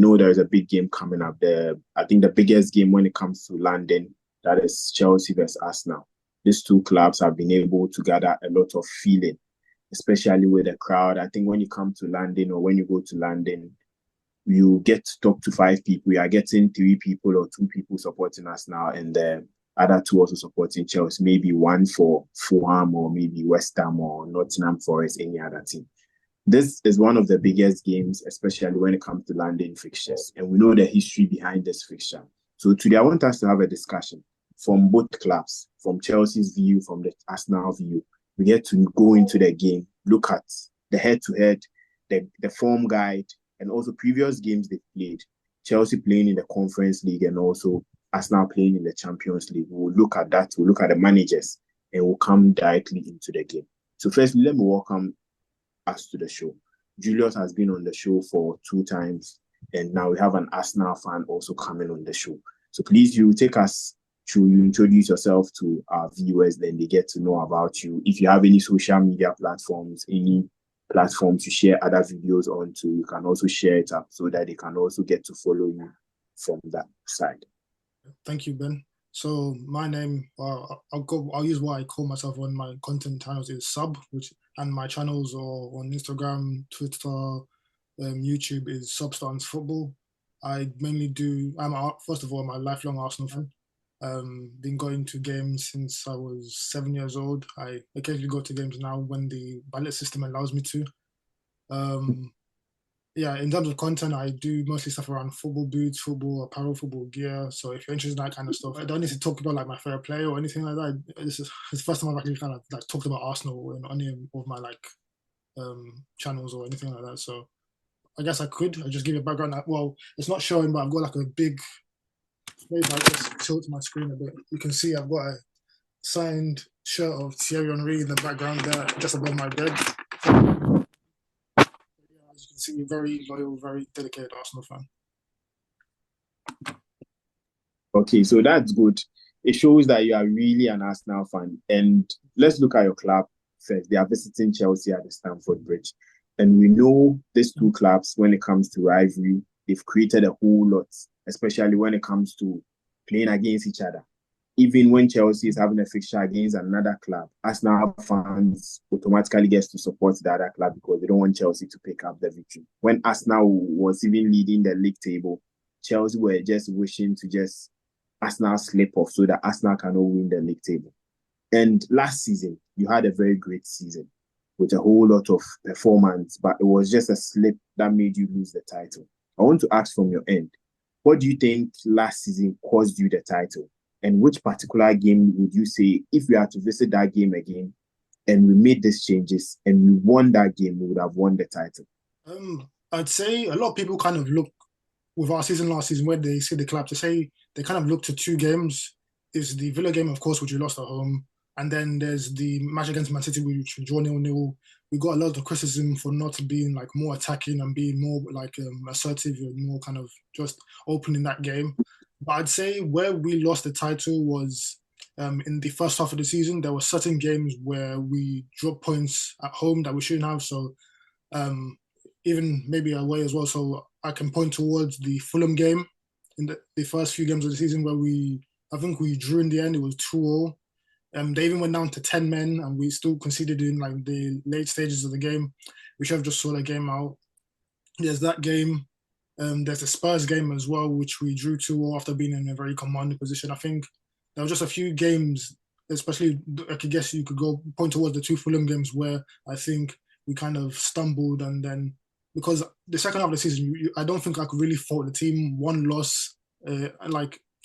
know there is a big game coming up. I think the biggest game when it comes to London, that is Chelsea versus Arsenal. These two clubs have been able to gather a lot of feeling, especially with the crowd. I think when you come to London or when you go to London, you get to talk to 5 people. You are getting 3 people or 2 people supporting us now, and the other 2 also supporting Chelsea. Maybe one for Fulham or maybe West Ham or Nottingham Forest, any other team. This is one of the biggest games, especially when it comes to London fixtures, and we know the history behind this fixture. So today I want us to have a discussion from both clubs, from Chelsea's view, from the Arsenal view. We get to go into the game, look at the head-to-head, the form guide, and also previous games they've played. Chelsea playing in the Conference League and also Arsenal playing in the Champions League. We'll look at that, we'll look at the managers, and we'll come directly into the game. So firstly, let me welcome us to the show. Julius has been on the show for 2 times, and now we have an Arsenal fan also coming on the show. So please, you take us through, you introduce yourself to our viewers, then they get to know about you. If you have any social media platforms, any platform to share other videos onto, you can also share it up so that they can also get to follow you from that side. Thank you, Ben. So my name, I'll use what I call myself on my content channels is Sub, and my channels are on Instagram, Twitter, YouTube is Substance Football. I mainly first of all, I'm a lifelong Arsenal fan. Been going to games since I was 7 years old. I occasionally go to games now when the ballot system allows me to. In terms of content, I do mostly stuff around football boots, football apparel, football gear. So if you're interested in that kind of stuff, I don't need to talk about like my favorite player or anything like that. This is the first time I've actually kind of like talked about Arsenal in any of my like channels or anything like that. So I guess I just give you a background. Well, it's not showing, but I've got like a big. Maybe I just tilt my screen a bit. You can see I've got a signed shirt of Thierry Henry in the background there, just above my bed. As you can see, very loyal, very dedicated Arsenal fan. Okay, so that's good. It shows that you are really an Arsenal fan. And let's look at your club first. They are visiting Chelsea at the Stamford Bridge. And we know these 2 clubs, when it comes to rivalry, they've created a whole lot, especially when it comes to playing against each other. Even when Chelsea is having a fixture against another club, Arsenal fans automatically get to support the other club because they don't want Chelsea to pick up the victory. When Arsenal was even leading the league table, Chelsea were just wishing to Arsenal slip off so that Arsenal cannot win the league table. And last season, you had a very great season with a whole lot of performance, but it was just a slip that made you lose the title. I want to ask from your end, what do you think last season caused you the title? And which particular game would you say, if we had to visit that game again and we made these changes and we won that game, we would have won the title? I'd say a lot of people kind of look with our season last season where they see the club to say they kind of look to 2 games. Is the Villa game, of course, which we lost at home. And then there's the match against Man City, which we draw 0-0. We got a lot of criticism for not being like more attacking and being more like assertive and more kind of just opening that game. But I'd say where we lost the title was in the first half of the season. There were certain games where we dropped points at home that we shouldn't have. So even maybe away as well. So I can point towards the Fulham game in the first few games of the season where I think we drew in the end. It was 2-2. They even went down to 10 men and we still conceded in like the late stages of the game. We should have just saw the game out. There's that game. There's the Spurs game as well, which we drew 2-2 after being in a very commanding position. I think there were just a few games, especially I could guess you could go point towards the 2 Fulham games where I think we kind of stumbled. And then because the second half of the season, I don't think I could really fault the team. One loss, it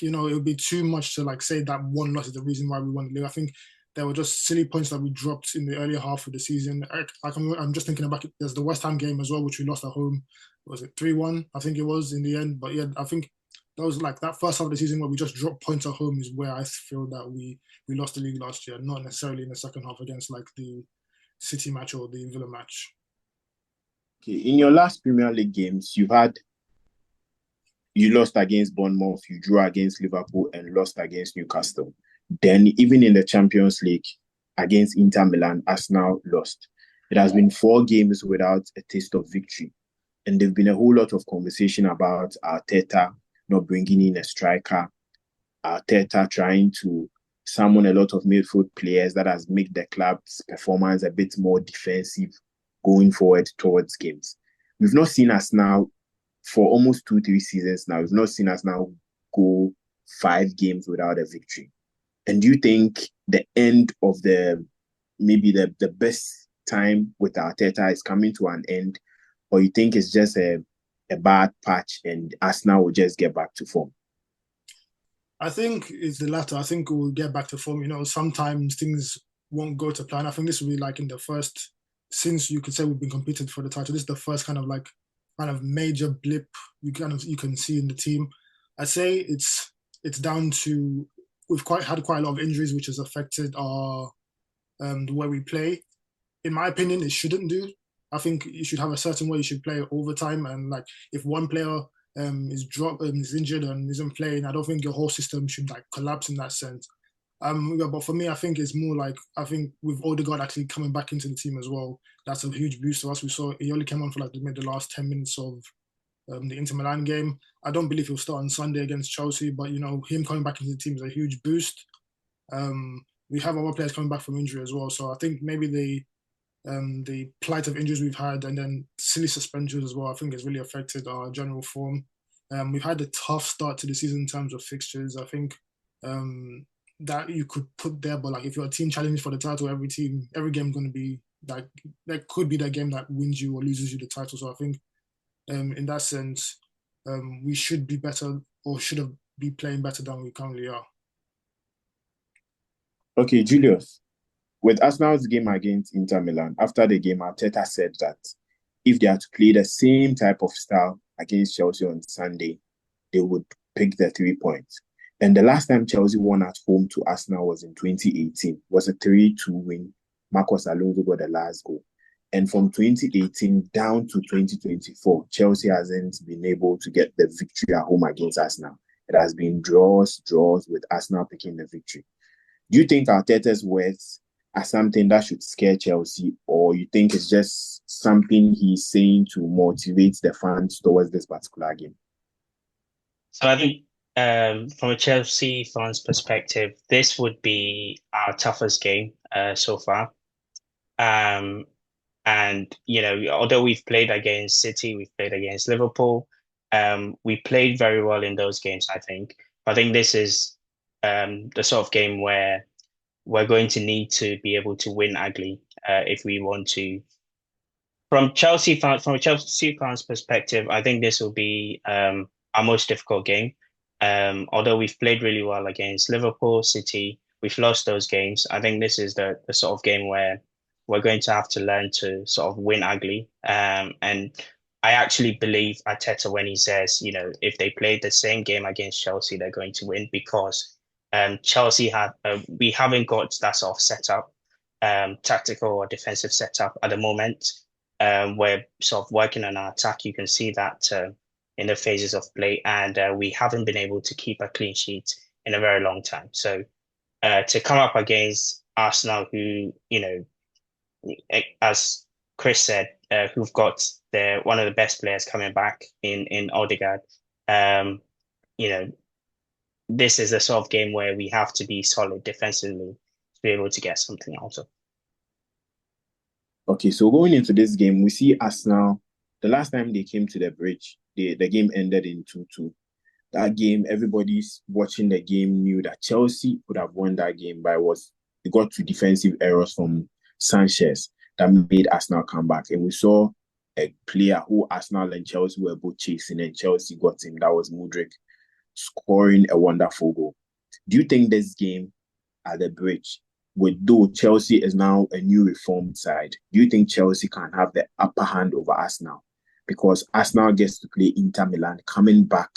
would be too much to like say that one loss is the reason why we won the league. I think there were just silly points that we dropped in the earlier half of the season. I'm just thinking about it. There's the West Ham game as well, which we lost at home. Was it 3-1? I think it was in the end. But yeah, I think that was like that first half of the season where we just dropped points at home is where I feel that we lost the league last year, not necessarily in the second half against like the City match or the Villa match. Okay, in your last Premier League games, you lost against Bournemouth, you drew against Liverpool and lost against Newcastle. Then even in the Champions League against Inter Milan, Arsenal lost. It has been 4 games without a taste of victory. And there've been a whole lot of conversation about Arteta not bringing in a striker, Arteta trying to summon a lot of midfield players that has made the club's performance a bit more defensive going forward towards games. We've not seen us now for almost 2, 3 seasons now. We've not seen us now go 5 games without a victory. And do you think the end of the best time with Arteta is coming to an end, or you think it's just a bad patch and Arsenal will just get back to form? I think it's the latter. I think we'll get back to form. Sometimes things won't go to plan. I think this will be like in the first, since you could say we've been competing for the title, this is the first kind of major blip you can see in the team. I'd say it's down to we've had quite a lot of injuries, which has affected our the way we play. In my opinion, it shouldn't do. I think you should have a certain way you should play all the time, and like if one player is injured and isn't playing, I don't think your whole system should like collapse in that sense. Yeah, but for me, I think it's more like I think with Odegaard actually coming back into the team as well, that's a huge boost for us. We saw he only came on for like maybe the last 10 minutes of the Inter Milan game. I don't believe he'll start on Sunday against Chelsea, but him coming back into the team is a huge boost. We have other players coming back from injury as well, so I think maybe the plight of injuries we've had and then silly suspensions as well, I think has really affected our general form. We've had a tough start to the season in terms of fixtures. I think that you could put there, but like if you're a team challenging for the title, every game is going to be like that could be the game that wins you or loses you the title. So I think in that sense, we should be better or should have be playing better than we currently are. Okay, Julius, with Arsenal's game against Inter Milan, after the game, Arteta said that if they had to play the same type of style against Chelsea on Sunday, they would pick the 3 points. And the last time Chelsea won at home to Arsenal was in 2018. It was a 3-2 win. Marcos Alonso got the last goal. And from 2018 down to 2024, Chelsea hasn't been able to get the victory at home against Arsenal. It has been draws, with Arsenal picking the victory. Do you think Arteta's words are something that should scare Chelsea, or you think it's just something he's saying to motivate the fans towards this particular game? So I think from a Chelsea fans perspective, this would be our toughest game so far. Um, and although we've played against City, we've played against Liverpool, we played very well in those games, I think. I think this is the sort of game where we're going to need to be able to win ugly if we want to. From a Chelsea fans perspective, I think this will be our most difficult game. Although we've played really well against Liverpool, City, we've lost those games. I think this is the sort of game where we're going to have to learn to sort of win ugly. And I actually believe Arteta when he says, if they played the same game against Chelsea, they're going to win because we haven't got that sort of setup, tactical or defensive setup at the moment. We're sort of working on our attack. You can see that in the phases of play, and we haven't been able to keep a clean sheet in a very long time. So to come up against Arsenal, who as Chris said, who've got one of the best players coming back in Odegaard, you know, this is the sort of game where we have to be solid defensively to be able to get something out of. Okay, so going into this game, we see Arsenal. The last time they came to the bridge, the game ended in 2-2. That game, everybody's watching the game knew that Chelsea could have won that game, but it got to defensive errors from Sanchez that made Arsenal come back. And we saw a player who Arsenal and Chelsea were both chasing, and Chelsea got him. That was Mudryk scoring a wonderful goal. Do you think this game at the bridge, though Chelsea is now a new reformed side, do you think Chelsea can have the upper hand over Arsenal? Because Arsenal gets to play Inter Milan coming back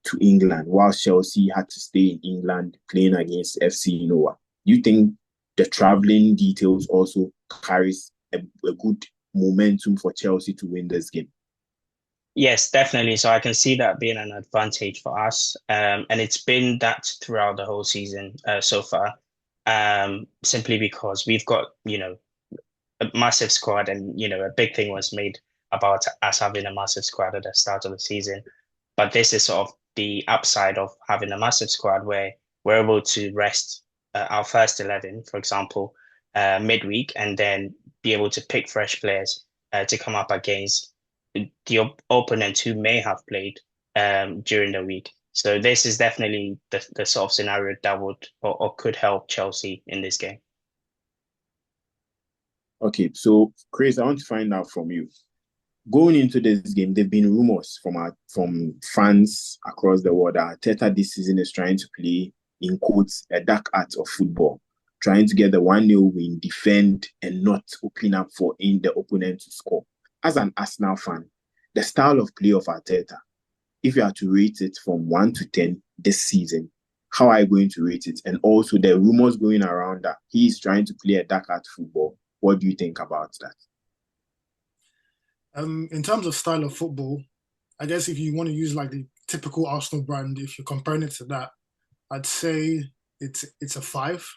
to England, while Chelsea had to stay in England playing against FC Noah. Do you think the travelling details also carries a good momentum for Chelsea to win this game? Yes, definitely. So I can see that being an advantage for us. And it's been that throughout the whole season so far, simply because we've got, a massive squad and, a big thing was made about us having a massive squad at the start of the season. But this is sort of the upside of having a massive squad where we're able to rest our first 11, for example, midweek, and then be able to pick fresh players to come up against the opponents who may have played during the week. So this is definitely the sort of scenario that would or could help Chelsea in this game. Okay, so Chris, I want to find out from you. Going into this game, there've been rumors from fans across the world that Arteta this season is trying to play, in quotes, a dark art of football, trying to get the 1-0 win, defend, and not open up for the opponent to score. As an Arsenal fan, the style of play of Arteta, if you are to rate it from 1 to 10 this season, how are you going to rate it? And also the rumors going around that he is trying to play a dark art football. What do you think about that? In terms of style of football, I guess if you want to use like the typical Arsenal brand, if you're comparing it to that, I'd say it's a 5.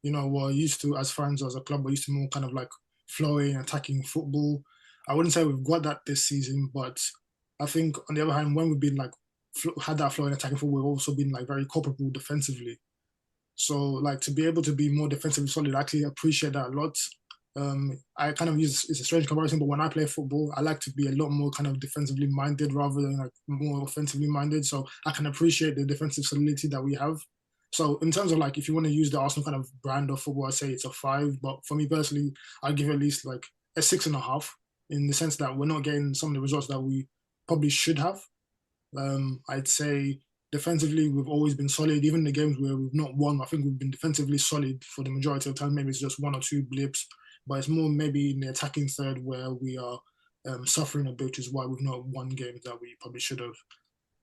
You know, we're used to, as fans, as a club, we're used to more kind of like flowing, attacking football. I wouldn't say we've got that this season, but I think on the other hand, when we've been like had that flowing attacking football, we've also been like very culpable defensively. So like to be able to be more defensively solid, I actually appreciate that a lot. I kind of use, it's a strange comparison, but when I play football, I like to be a lot more kind of defensively minded rather than like more offensively minded. So I can appreciate the defensive solidity that we have. So in terms of like, if you want to use the Arsenal kind of brand of football, I say it's a 5. But for me personally, I'd give it at least like a 6.5 in the sense that we're not getting some of the results that we probably should have. I'd say defensively, we've always been solid. Even the games where we've not won, I think we've been defensively solid for the majority of the time. Maybe it's just 1 or 2 blips, but it's more maybe in the attacking third where we are suffering a bit, which is why we've not won games that we probably should have.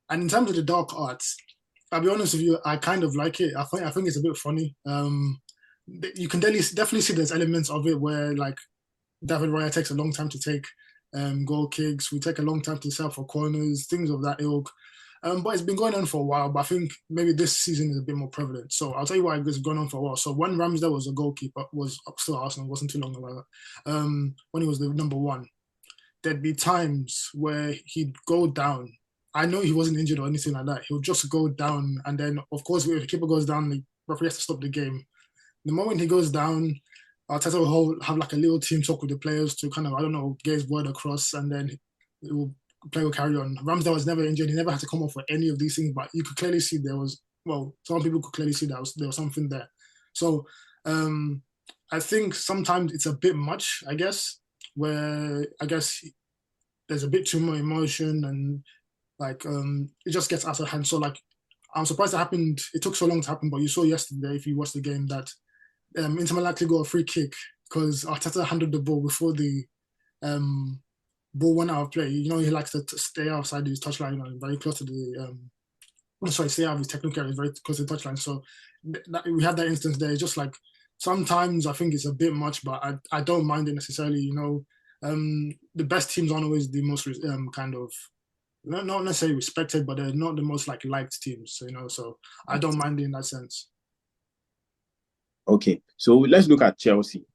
And in terms of the dark arts, I'll be honest with you, I kind of like it. I think it's a bit funny. You can definitely see there's elements of it where like David Raya takes a long time to take goal kicks. We take a long time to set up for corners, things of that ilk. But it's been going on for a while, but I think maybe this season is a bit more prevalent. So I'll tell you why it's gone on for a while. So when Ramsdale was a goalkeeper, was still Arsenal, wasn't too long ago, when he was the number 1, there'd be times where he'd go down. I know he wasn't injured or anything like that. He'll just go down. And then, of course, if the keeper goes down, the referee has to stop the game. The moment he goes down, Arteta will have like a little team talk with the players to kind of, I don't know, get his word across, and then play will carry on. Ramsdale was never injured. He never had to come off for any of these things, but you could clearly see some people could clearly see there was something there. So I think sometimes it's a bit much, I guess, where I guess there's a bit too much emotion and like it just gets out of hand. So like I'm surprised it happened. It took so long to happen, but you saw yesterday, if you watched the game, that Inter Milan actually got a free kick because Arteta handled the ball before the ball went out of play. You know, he likes to stay outside his touchline and very close to the stay out of his technical area, very close to the touchline. So we had that instance there. It's just like sometimes I think it's a bit much, but I don't mind it necessarily. You know, the best teams aren't always the most kind of not necessarily respected, but they're not the most like liked teams. You know, so I don't mind it in that sense. Okay, so let's look at Chelsea.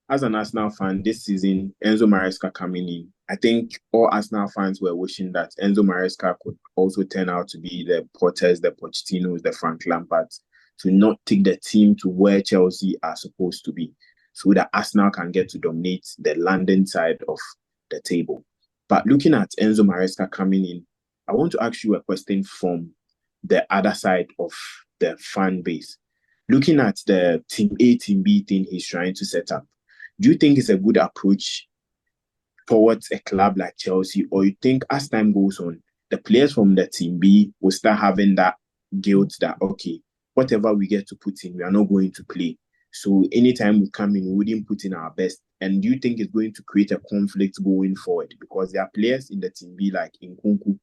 As an Arsenal fan, this season, Enzo Maresca coming in, I think all Arsenal fans were wishing that Enzo Maresca could also turn out to be the Potters, the Pochettinos, the Frank Lampards, to not take the team to where Chelsea are supposed to be, so that Arsenal can get to dominate the London side of the table. But looking at Enzo Maresca coming in, I want to ask you a question from the other side of the fan base. Looking at the Team A, Team B thing he's trying to set up, do you think it's a good approach towards a club like Chelsea, or you think as time goes on, the players from the Team B will start having that guilt that, okay, whatever we get to put in, we are not going to play. So anytime we come in, we wouldn't put in our best. And do you think it's going to create a conflict going forward? Because there are players in the Team B like Nkunku,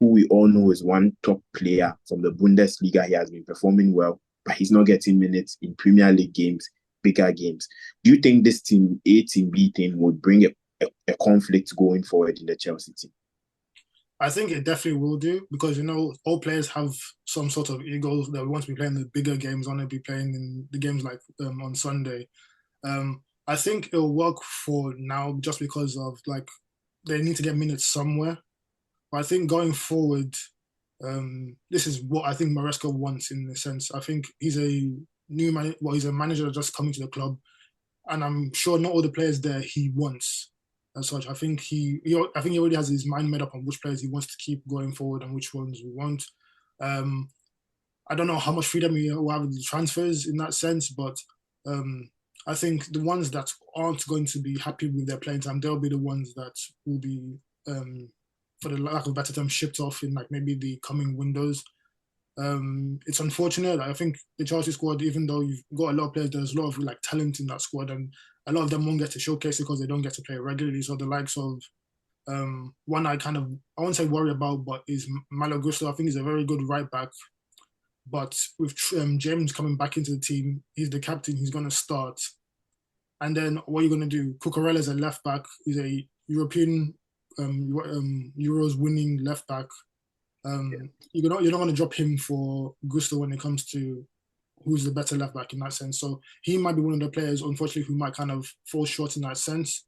who we all know is one top player from the Bundesliga. He has been performing well, but he's not getting minutes in Premier League games, bigger games. Do you think this Team A, Team B thing would bring a conflict going forward in the Chelsea team? I think it definitely will do, because, you know, all players have some sort of egos that we want to be playing the bigger games, want to be playing in the games like on Sunday. I think it'll work for now just because of like they need to get minutes somewhere. But I think going forward, this is what I think Maresca wants in a sense. I think he's a he's a manager just coming to the club, and I'm sure not all the players there he wants as such. I think I think he already has his mind made up on which players he wants to keep going forward and which ones we won't. Um, I don't know how much freedom he will have with the transfers in that sense, but I think the ones that aren't going to be happy with their playing time, they'll be the ones that will be, for the lack of a better term, shipped off in like maybe the coming windows. It's unfortunate. I think the Chelsea squad, even though you've got a lot of players, there's a lot of like talent in that squad, and a lot of them won't get to showcase it because they don't get to play regularly. So the likes of one I won't say worry about, but is Malo Gusto. I think he's a very good right back. But with James coming back into the team, he's the captain. He's going to start. And then what are you going to do? Cucurella's a left back. He's a European Euros winning left back. You're not going to drop him for Gusto when it comes to who's the better left back in that sense. So he might be one of the players, unfortunately, who might kind of fall short in that sense.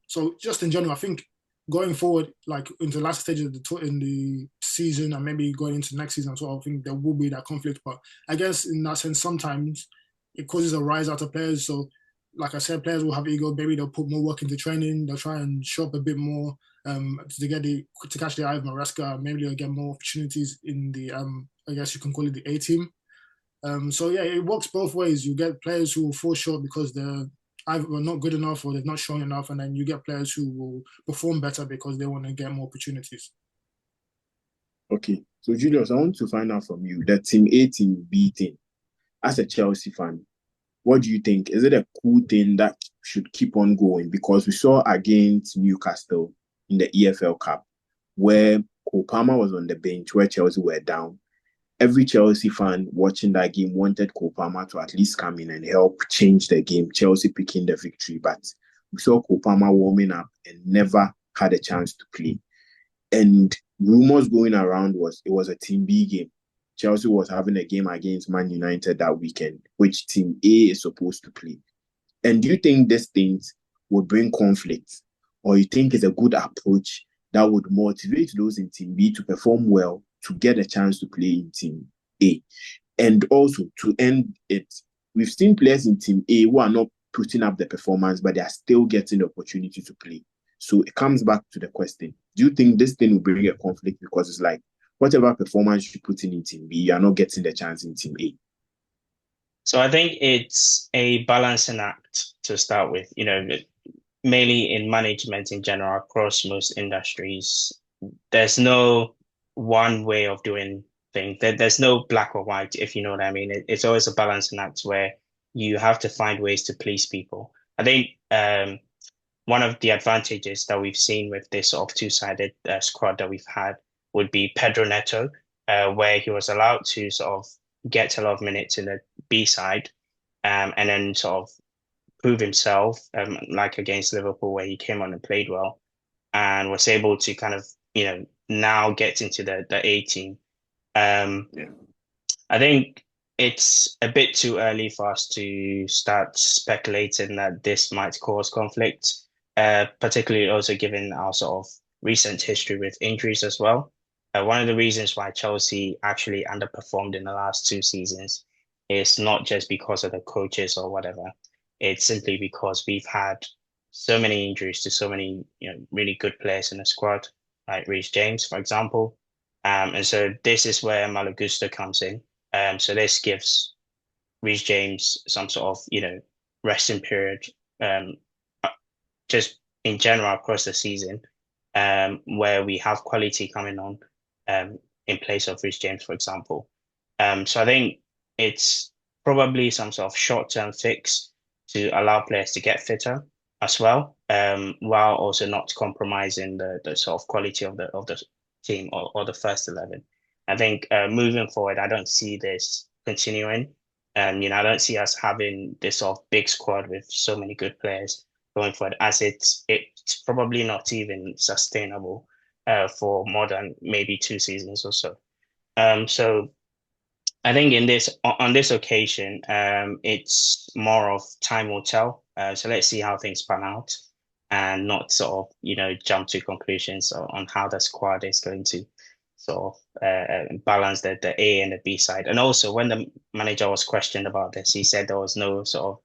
So just in general, I think going forward, like into the last stage of in the season and maybe going into next season as well, I think there will be that conflict. But I guess in that sense, sometimes it causes a rise out of players. So like I said, players will have ego. Maybe they'll put more work into training. They'll try and show up a bit more to catch the eye of Maresca. Maybe they'll get more opportunities in the I guess you can call it the A team. So yeah, it works both ways. You get players who will fall short because they're either not good enough or they've not shown enough, and then you get players who will perform better because they want to get more opportunities. Okay, so Julius, I want to find out from you the Team A, Team B thing. As a Chelsea fan, what do you think? Is it a cool thing that should keep on going? Because we saw against Newcastle in the EFL Cup where Cole Palmer was on the bench, where Chelsea were down. Every Chelsea fan watching that game wanted Cole Palmer to at least come in and help change the game, Chelsea picking the victory. But we saw Cole Palmer warming up and never had a chance to play. And rumors going around it was a Team B game. Chelsea was having a game against Man United that weekend, which Team A is supposed to play. And do you think these things would bring conflict? Or you think it's a good approach that would motivate those in Team B to perform well, to get a chance to play in Team A? And also, to end it, we've seen players in Team A who are not putting up the performance, but they are still getting the opportunity to play. So it comes back to the question, do you think this thing will bring a conflict? Because it's like, whatever performance you put in Team B, you are not getting the chance in Team A. So I think it's a balancing act to start with, mainly in management in general, across most industries. There's no one way of doing things. There's no black or white, if you know what I mean. It's always a balancing act where you have to find ways to please people. I think one of the advantages that we've seen with this sort of two-sided squad that we've had would be Pedro Neto, where he was allowed to sort of get a lot of minutes in the B side, and then sort of prove himself, like against Liverpool, where he came on and played well, and was able to kind of, now get into the A team. Yeah. I think it's a bit too early for us to start speculating that this might cause conflict, particularly also given our sort of recent history with injuries as well. One of the reasons why Chelsea actually underperformed in the last 2 seasons is not just because of the coaches or whatever. It's simply because we've had so many injuries to so many, really good players in the squad, like Reece James, for example. And so this is where Malo Gusto comes in. So this gives Reece James some sort of, resting period, just in general across the season, where we have quality coming on in place of Reece James, for example. So I think it's probably some sort of short-term fix to allow players to get fitter as well, while also not compromising the sort of quality of the team or the first 11. I think moving forward, I don't see this continuing. I don't see us having this sort of big squad with so many good players going forward, as it's probably not even sustainable for more than maybe 2 seasons or so. So I think on this occasion, it's more of time will tell. So let's see how things pan out. and not sort of, jump to conclusions on how the squad is going to sort of balance the A and the B side. And also, when the manager was questioned about this, he said there was no sort of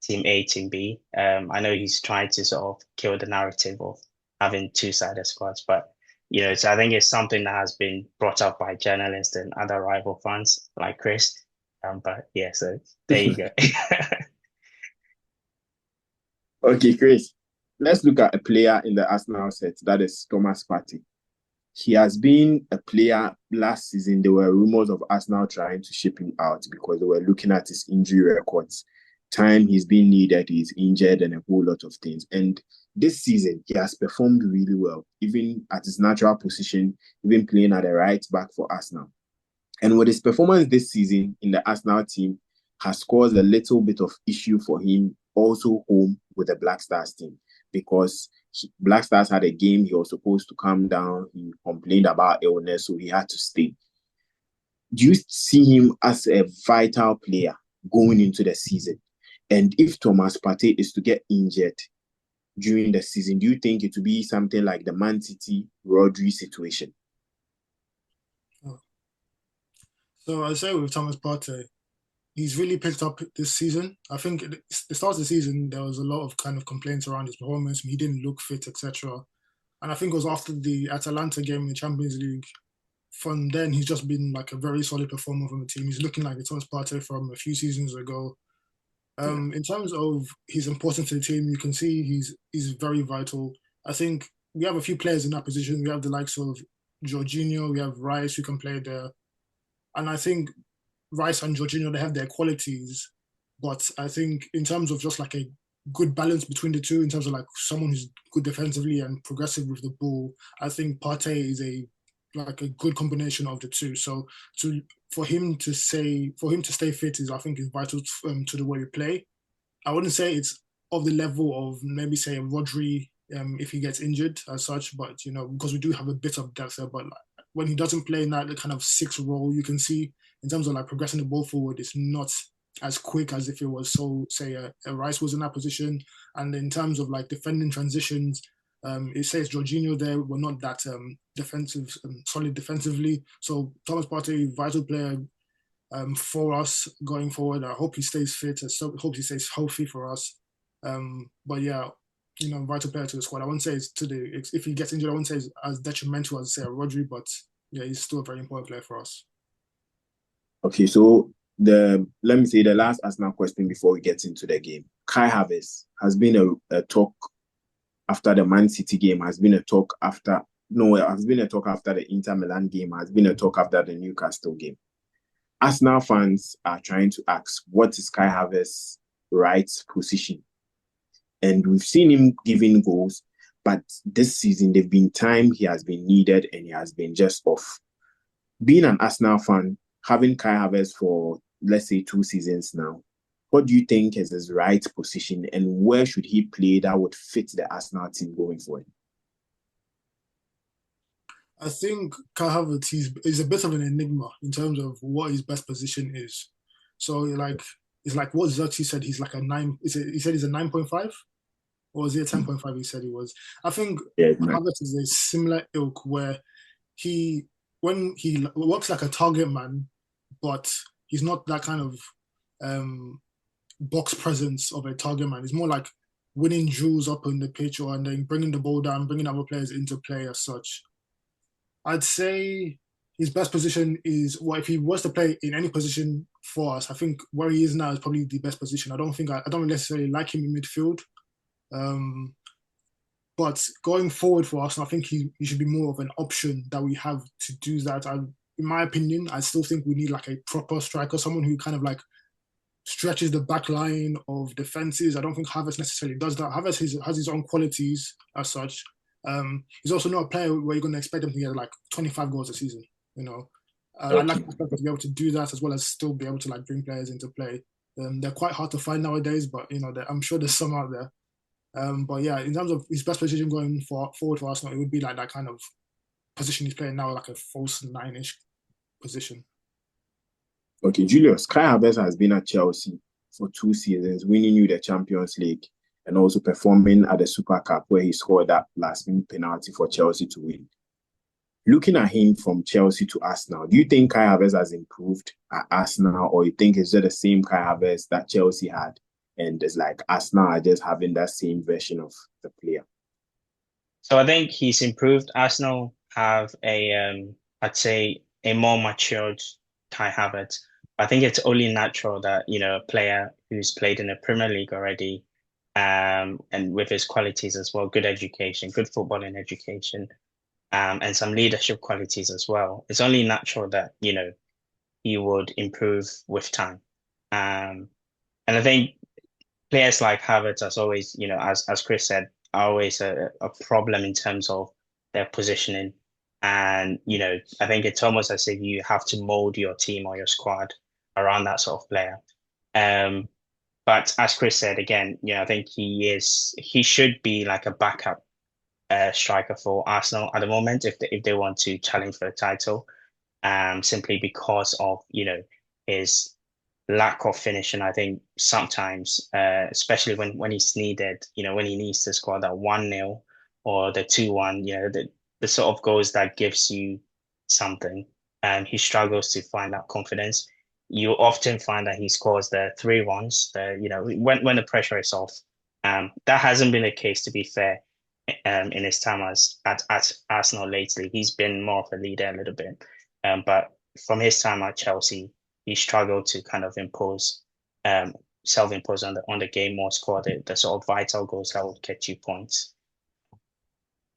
team A, team B. I know he's trying to sort of kill the narrative of having two-sided squads, but so I think it's something that has been brought up by journalists and other rival fans like Chris. But yeah, so there you go. Okay, Chris. Let's look at a player in the Arsenal set, that is Thomas Partey. He has been a player last season. There were rumors of Arsenal trying to ship him out because they were looking at his injury records. Time he's been needed, he's injured, and a whole lot of things. And this season, he has performed really well, even at his natural position, even playing at the right back for Arsenal. And with his performance this season in the Arsenal team has caused a little bit of issue for him also home with the Black Stars team because Black Stars had a game. He was supposed to come down. He complained about illness, so he had to stay. Do you see him as a vital player going into the season? And if Thomas Partey is to get injured during the season, do you think it will be something like the Man City Rodri situation? So I say with Thomas Partey, he's really picked up this season. I think at the start of the season, there was a lot of kind of complaints around his performance. He didn't look fit, etc. And I think it was after the Atalanta game in the Champions League. From then, he's just been like a very solid performer from the team. He's looking like the Thomas Partey from a few seasons ago. In terms of his importance to the team, you can see he's very vital. I think we have a few players in that position. We have the likes of Jorginho, we have Rice who can play there. And I think Rice and Jorginho, they have their qualities. But I think in terms of just like a good balance between the two, in terms of like someone who's good defensively and progressive with the ball, I think Partey is a good combination of the two. So for him to stay fit is, I think, is vital to the way we play. I wouldn't say it's of the level of maybe say Rodri if he gets injured as such, but because we do have a bit of depth there. But like, when he doesn't play in that kind of sixth role, you can see in terms of like progressing the ball forward, it's not as quick as if it was say a Rice was in that position. And in terms of like defending transitions, it says Jorginho there were not that solid defensively. So Thomas Partey, vital player for us going forward. I hope he stays fit. I hope he stays healthy for us. But yeah, vital player to the squad. I wouldn't say it's if he gets injured, I wouldn't say it's as detrimental as say Rodri, but yeah, he's still a very important player for us. Okay, so let me say the last Arsenal question before we get into the game. Kai Havertz has been a talk after the Man City game, has been a talk after the Inter Milan game, has been a talk after the Newcastle game. Arsenal fans are trying to ask, what is Kai Havertz's right position? And we've seen him giving goals, but this season there've been time he has been needed and he has been just off. Being an Arsenal fan, having Kai Havertz for, let's say, 2 seasons now, what do you think is his right position and where should he play that would fit the Arsenal team going forward? I think Kai Havertz is a bit of an enigma in terms of what his best position is. So it's like what Xerxes said, he's like a 9, he said he's a 9.5? Or was it a 10.5 he said he was? I think Havertz is a similar ilk where when he works like a target man, but he's not that kind of box presence of a target man. He's more like winning duels up on the pitch and then bringing the ball down, bringing other players into play as such. I'd say his best position is, well, if he was to play in any position for us, I think where he is now is probably the best position. I don't necessarily like him in midfield. But going forward for us, I think he should be more of an option that we have to do that. In my opinion, I still think we need like a proper striker, someone who kind of like stretches the back line of defenses. I don't think Havertz necessarily does that. Havertz has his own qualities as such. He's also not a player where you're going to expect him to get like 25 goals a season. I'd like to be able to do that as well as still be able to like bring players into play. They're quite hard to find nowadays, but I'm sure there's some out there. But yeah, in terms of his best position going forward for Arsenal, it would be like that kind of position he's playing now, like a false 9-ish position. Okay, Julius, Kai Havertz has been at Chelsea for 2 seasons, winning you the Champions League. and also performing at the Super Cup where he scored that last-minute penalty for Chelsea to win. Looking at him from Chelsea to Arsenal, do you think Kai Havertz has improved at Arsenal, or you think it's just the same Kai Havertz that Chelsea had, and it's like Arsenal are just having that same version of the player? So I think he's improved. Arsenal have I'd say a more matured Kai Havertz. I think it's only natural that, a player who's played in the Premier League already, and with his qualities as well, good education, good footballing education, and some leadership qualities as well. It's only natural that, he would improve with time. And I think players like Havertz, as always, as Chris said, are always a problem in terms of their positioning. And, I think it's almost as if you have to mold your team or your squad around that sort of player. But as Chris said, again, I think he should be like a backup striker for Arsenal at the moment if they want to challenge for the title, simply because of, his lack of finishing. I think sometimes, especially when he's needed, when he needs to score that 1-0 or the 2-1, the sort of goals that gives you something, he struggles to find that confidence. You often find that he scores the 3-1s, when the pressure is off. That hasn't been the case, to be fair, in his time at Arsenal lately. He's been more of a leader a little bit. But from his time at Chelsea, he struggled to kind of self-impose on the game, or score the sort of vital goals that would get you points.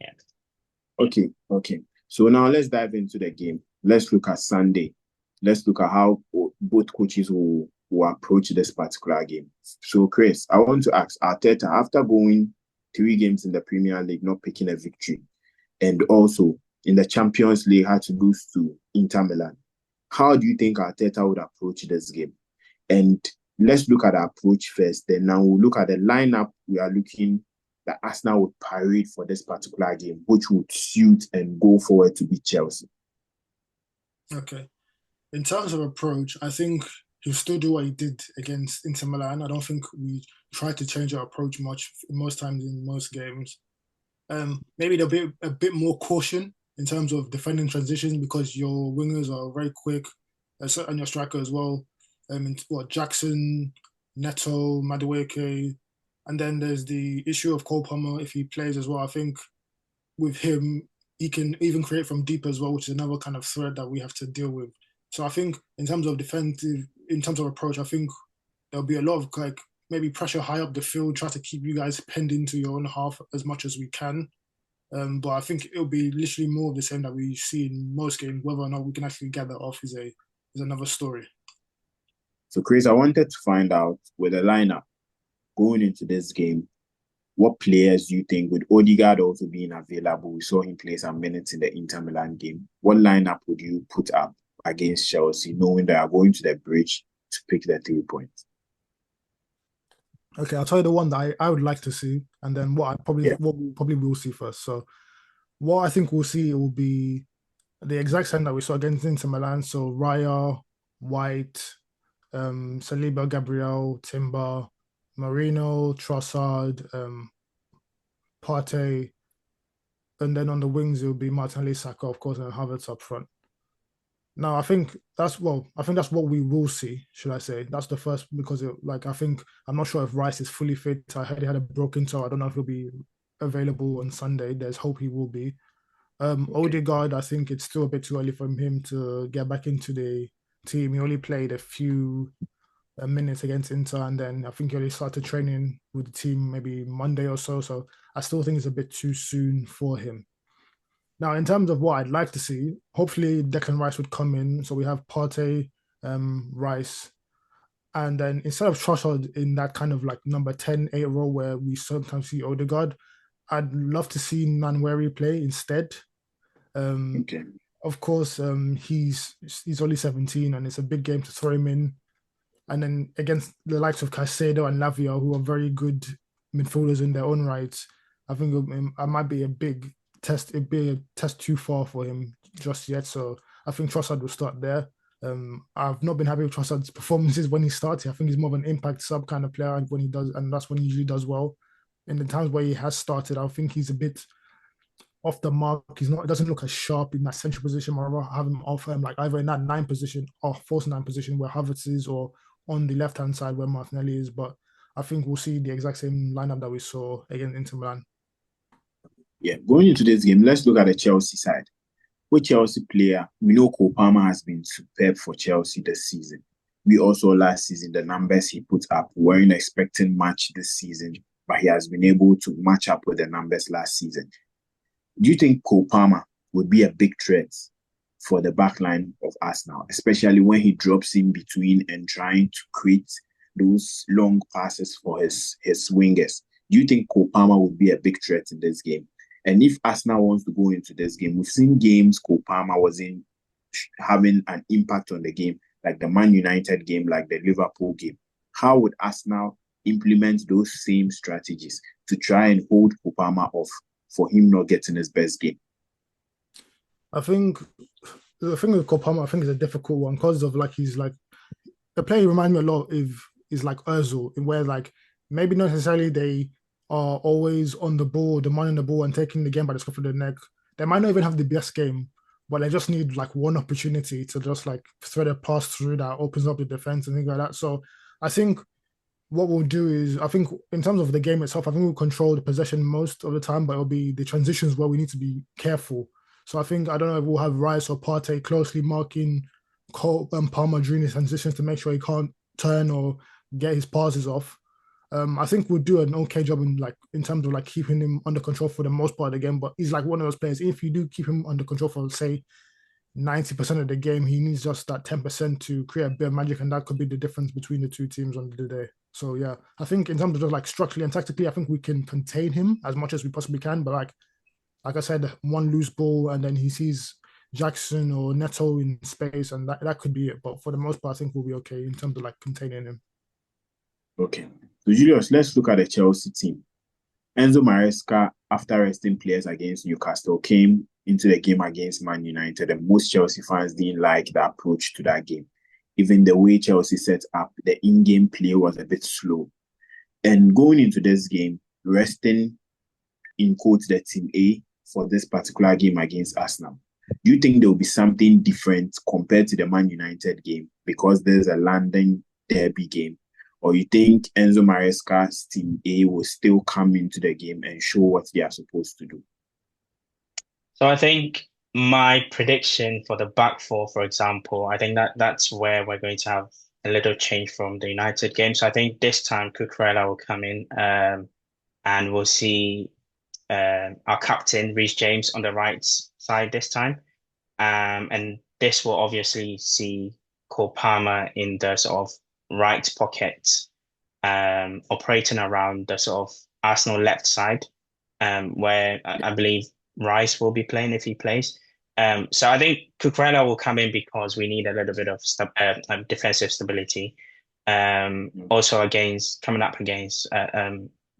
Yeah. Okay. So now let's dive into the game. Let's look at Sunday. Let's look at how both coaches will approach this particular game. So, Chris, I want to ask Arteta, after going 3 games in the Premier League, not picking a victory, and also in the Champions League had to lose to Inter Milan, how do you think Arteta would approach this game? And let's look at the approach first. Then now we'll look at the lineup. We are looking that Arsenal would parade for this particular game, which would suit and go forward to beat Chelsea. Okay. In terms of approach, I think he'll still do what he did against Inter Milan. I don't think we try to change our approach much most times in most games. Maybe there'll be a bit more caution in terms of defending transitions, because your wingers are very quick, and your striker as well. Jackson, Neto, Madueke, and then there's the issue of Cole Palmer if he plays as well. I think with him, he can even create from deep as well, which is another kind of threat that we have to deal with. So I think in terms of approach, I think there'll be a lot of maybe pressure high up the field, try to keep you guys penned into your own half as much as we can. But I think it'll be literally more of the same that we see in most games. Whether or not we can actually get that off is another story. So, Chris, I wanted to find out, with the lineup going into this game, what players do you think, with Odegaard also being available, we saw him play some minutes in the Inter Milan game, what lineup would you put up against Chelsea, knowing they are going to the bridge to pick the 3 points? Okay, I'll tell you the one that I would like to see, and then what we probably will see first. So, what I think we'll see will be the exact same that we saw against Inter Milan. So, Raya, White, Saliba, Gabriel, Timber, Marino, Trossard, Partey, and then on the wings it will be Martinelli, Saka, of course, and Havertz up front. Now, I think that's what we will see, should I say. That's the first, because I'm not sure if Rice is fully fit. I heard he had a broken toe. I don't know if he'll be available on Sunday. There's hope he will be. Odegaard, I think it's still a bit too early for him to get back into the team. He only played a few minutes against Inter, and then I think he only started training with the team maybe Monday or so. So I still think it's a bit too soon for him. Now, in terms of what I'd like to see, hopefully Declan Rice would come in. So we have Partey, Rice, and then instead of Trossard in that kind of like number 10, 8 role where we sometimes see Odegaard, I'd love to see Nwaneri play instead. Okay. Of course, he's only 17, and it's a big game to throw him in. And then against the likes of Caicedo and Lavia, who are very good midfielders in their own rights, I think it might be a big test. It'd be a test too far for him just yet. So I think Trossard will start there. I've not been happy with Trossard's performances when he starts. I think he's more of an impact sub kind of player when he does, and that's when he usually does well. in the times where he has started, I think he's a bit off the mark. He's not. It doesn't look as sharp in that central position. I'd rather have him off him, like either in that 9 position or false 9 position where Havertz is, or on the left hand side where Martinelli is. But I think we'll see the exact same lineup that we saw against Inter Milan. Yeah, going into this game, let's look at the Chelsea side. With Chelsea player, we know Cole Palmer has been superb for Chelsea this season. We also last season, the numbers he put up, weren't expecting much this season, but he has been able to match up with the numbers last season. Do you think Cole Palmer would be a big threat for the backline of Arsenal, especially when he drops in between and trying to create those long passes for his wingers? Do you think Cole Palmer would be a big threat in this game? And if Arsenal wants to go into this game, we've seen games Cole Palmer wasn't having an impact on the game, like the Man United game, like the Liverpool game. How would Arsenal implement those same strategies to try and hold Cole Palmer off for him not getting his best game? I think the thing with Cole Palmer, I think, is a difficult one because of like he's like the player he reminds me a lot of is like Özil, in where like maybe not necessarily they are always on the ball, demanding the ball and taking the game by the scruff of the neck. They might not even have the best game, but they just need like one opportunity to just like thread a pass through that opens up the defense and things like that. So I think what we'll do is, I think in terms of the game itself, I think we'll control the possession most of the time, but it'll be the transitions where we need to be careful. So I think, I don't know if we'll have Rice or Partey closely marking Cole and Palmer during his transitions to make sure he can't turn or get his passes off. I think we'll do an okay job in terms of like keeping him under control for the most part of the game. But he's like one of those players. If you do keep him under control for say 90% of the game, he needs just that 10% to create a bit of magic, and that could be the difference between the two teams on the day. So yeah, I think in terms of just like structurally and tactically, I think we can contain him as much as we possibly can. But like I said, one loose ball and then he sees Jackson or Neto in space, and that could be it. But for the most part, I think we'll be okay in terms of like containing him. Okay. So Julius, let's look at the Chelsea team. Enzo Maresca, after resting players against Newcastle, came into the game against Man United, and most Chelsea fans didn't like the approach to that game. Even the way Chelsea set up, the in-game play was a bit slow. And going into this game, resting in quotes the team A for this particular game against Arsenal, do you think there will be something different compared to the Man United game because there's a London derby game? Or you think Enzo Maresca's team A will still come into the game and show what they are supposed to do? So I think my prediction for the back four, for example, I think that's where we're going to have a little change from the United game. So I think this time Cucurella will come in, and we'll see our captain, Reece James, on the right side this time. And this will obviously see Cole Palmer in the sort of right pocket, operating around the sort of Arsenal left side, where I believe Rice will be playing if he plays. So I think Cucurella will come in because we need a little bit of defensive stability. Also coming up against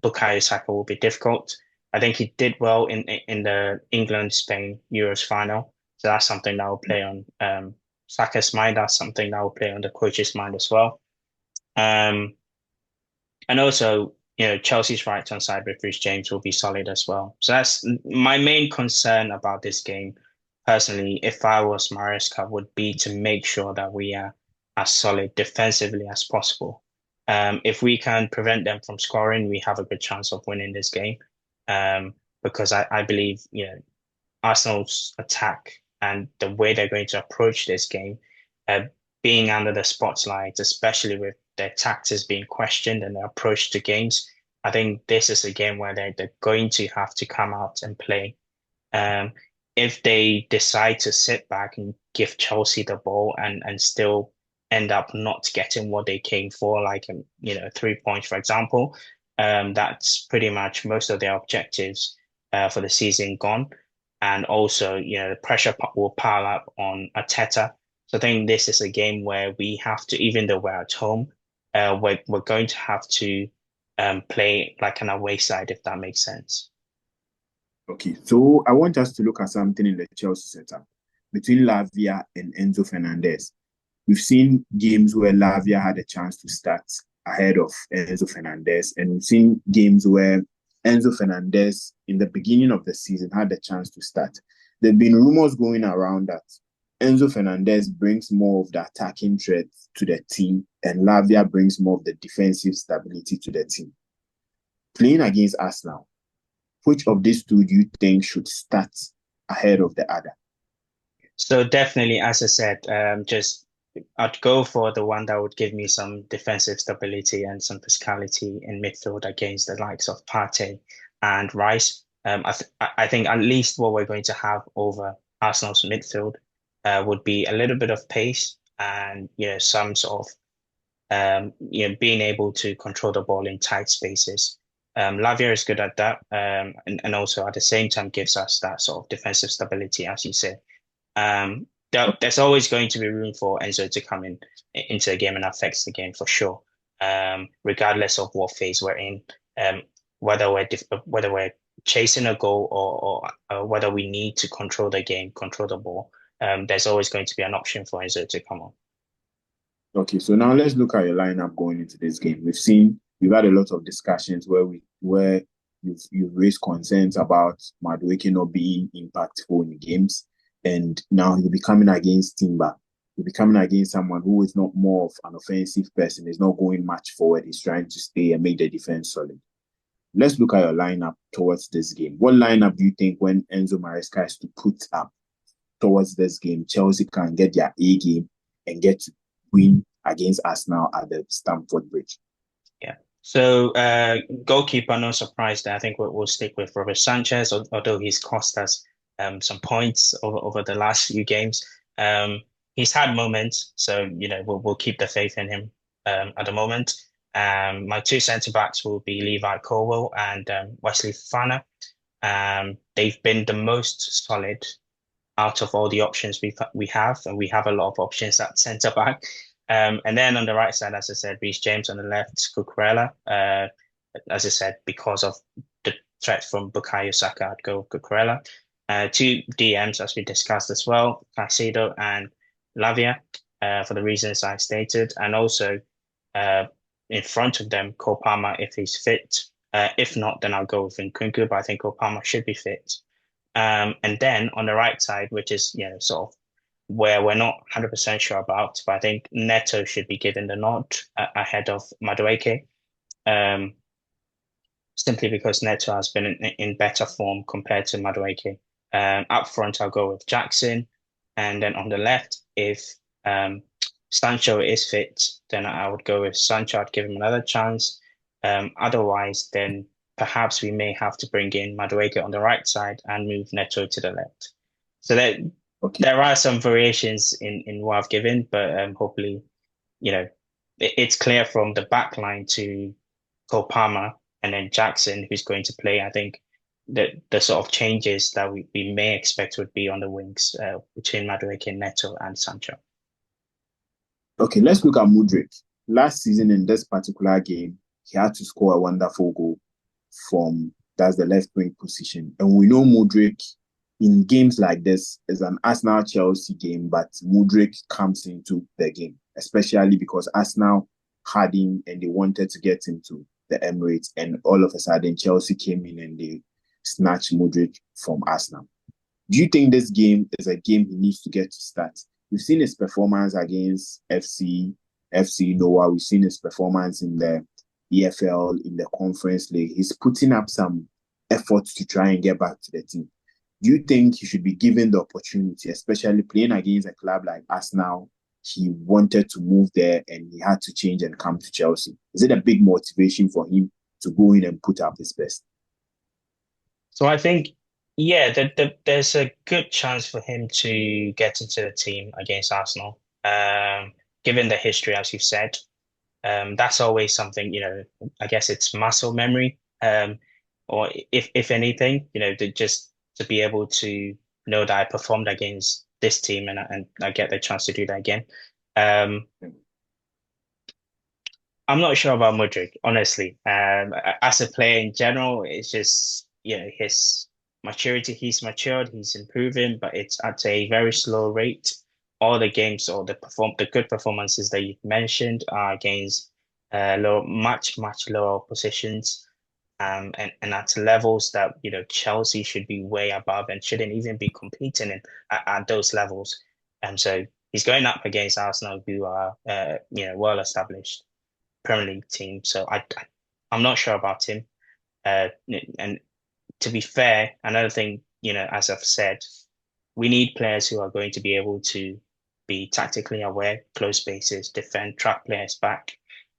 Bukayo Saka will be difficult. I think he did well in the England-Spain Euros final. So that's something that will play on Saka's mind. That's something that will play on the coach's mind as well. And also, Chelsea's right-hand side with Reece James will be solid as well. So that's my main concern about this game. Personally, if I was Maresca, would be to make sure that we are as solid defensively as possible. If we can prevent them from scoring, we have a good chance of winning this game. Because I believe, Arsenal's attack and the way they're going to approach this game, being under the spotlight, especially with their tactics being questioned and their approach to games, I think this is a game where they're going to have to come out and play. If they decide to sit back and give Chelsea the ball and still end up not getting what they came for, like 3 points, for example, that's pretty much most of their objectives for the season gone. And also, the pressure will pile up on Arteta. So I think this is a game where we have to, even though we're at home, we're going to have to play like an away side, if that makes sense. Okay, so I want us to look at something in the Chelsea setup between Lavia and Enzo Fernandez. We've seen games where Lavia had a chance to start ahead of Enzo Fernandez, and we've seen games where Enzo Fernandez in the beginning of the season had the chance to start. There have been rumors going around that Enzo Fernandez brings more of the attacking threat to the team, and Lavia brings more of the defensive stability to the team. Playing against Arsenal, which of these two do you think should start ahead of the other? So definitely, as I said, just I'd go for the one that would give me some defensive stability and some physicality in midfield against the likes of Partey and Rice. I think at least what we're going to have over Arsenal's midfield would be a little bit of pace and some sort of being able to control the ball in tight spaces. Lavia is good at that, and also at the same time gives us that sort of defensive stability, as you say. There's always going to be room for Enzo to come into the game and affect the game for sure, regardless of what phase we're in, whether we're chasing a goal or whether we need to control the game, control the ball. There's always going to be an option for Enzo to come on. Okay, so now let's look at your lineup going into this game. We've had a lot of discussions where you've raised concerns about Madueke not being impactful in games, and now he'll be coming against Timber. He'll be coming against someone who is not more of an offensive person. He's not going much forward. He's trying to stay and make the defense solid. Let's look at your lineup towards this game. What lineup do you think, when Enzo Maresca is to put up towards this game, Chelsea can get their A game and get to win against Arsenal at the Stamford Bridge? Yeah. So goalkeeper, no surprise there. I think we'll stick with Robert Sanchez, although he's cost us some points over the last few games. He's had moments, so we'll keep the faith in him at the moment. My two centre backs will be Levi Colwill and Wesley Fofana. They've been the most solid out of all the options we have, and we have a lot of options at centre back. And then on the right side, as I said, Reece James. On the left, Cucurella. As I said, because of the threat from Bukayo Saka, I'd go Cucurella. Two DMs, as we discussed as well, Caicedo and Lavia, for the reasons I stated. And also in front of them, Cole Palmer, if he's fit. If not, then I'll go with Nkunku, but I think Cole Palmer should be fit. And then on the right side, which is sort of where we're not 100% sure about, but I think Neto should be given the nod ahead of Madueke, simply because Neto has been in better form compared to Madueke. Up front, I'll go with Jackson, and then on the left, if Sancho is fit, then I would go with Sancho. I'd give him another chance. Otherwise, then perhaps we may have to bring in Madueke on the right side and move Neto to the left. So there are some variations in what I've given, but hopefully, it's clear from the back line to Cole Palmer and then Jackson, who's going to play. I think that the sort of changes that we may expect would be on the wings between Madueke, Neto, and Sancho. Okay, let's look at Mudryk. Last season in this particular game, he had to score a wonderful goal that's the left wing position. And we know Mudryk in games like this is an Arsenal-Chelsea game, but Mudryk comes into the game, especially because Arsenal had him and they wanted to get him to the Emirates, and all of a sudden Chelsea came in and they snatched Mudryk from Arsenal. Do you think this game is a game he needs to get to start? We've seen his performance against FC Noah. We've seen his performance in the EFL, in the Conference League. He's putting up some efforts to try and get back to the team. Do you think he should be given the opportunity, especially playing against a club like Arsenal? He wanted to move there and he had to change and come to Chelsea. Is it a big motivation for him to go in and put up his best? So I think, yeah, there's a good chance for him to get into the team against Arsenal. Given the history, as you've said, that's always something, I guess it's muscle memory. Or if anything, to be able to know that I performed against this team and I get the chance to do that again. I'm not sure about Mudryk, honestly. As a player in general, it's just, his maturity, he's matured, he's improving, but it's at a very slow rate. All the games or the good performances that you've mentioned are against much lower positions. and at levels that Chelsea should be way above and shouldn't even be competing at those levels. And so he's going up against Arsenal, who are well established Premier League team. So I'm not sure about him. And to be fair, another thing, as I've said, we need players who are going to be able to be tactically aware, close spaces, defend, track players back,